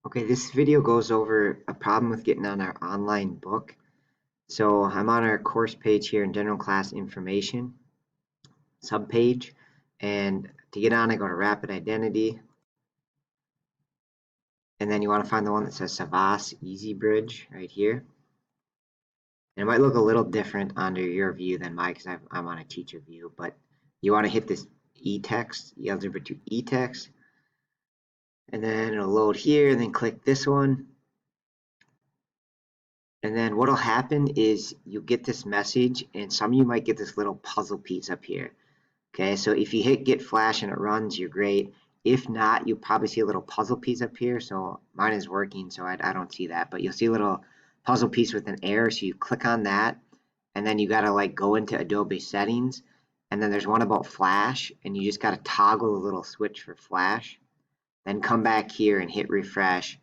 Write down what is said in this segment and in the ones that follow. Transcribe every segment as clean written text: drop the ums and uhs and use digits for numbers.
Okay, this video goes over a problem with getting on our online book. So I'm on our course page here in General Class Information subpage, and to get on, I go to Rapid Identity, and then you want to find the one that says Savas Easy Bridge right here. And it might look a little different under your view than mine because I'm on a teacher view, but you want to hit this e-text, Algebra 2 e-text, and then it'll load here, and then click this one. And then what'll happen is you get this message, and some of you might get this little puzzle piece up here. Okay, so if you hit get flash and it runs, you're great. If not, you'll probably see a little puzzle piece up here. So mine is working, so I don't see that, but you'll see a little puzzle piece with an arrow. So you click on that, and then you gotta like go into Adobe settings, and then there's one about flash, and you just gotta toggle the little switch for flash. Then come back here and hit refresh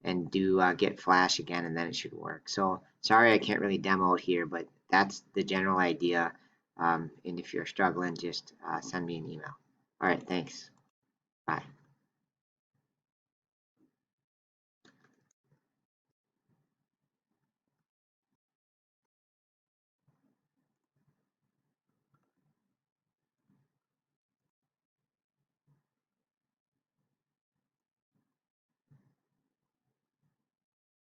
and do get flash again, and then it should work. So sorry I can't really demo it here, but that's the general idea. And if you're struggling, just send me an email. All right, thanks. Bye.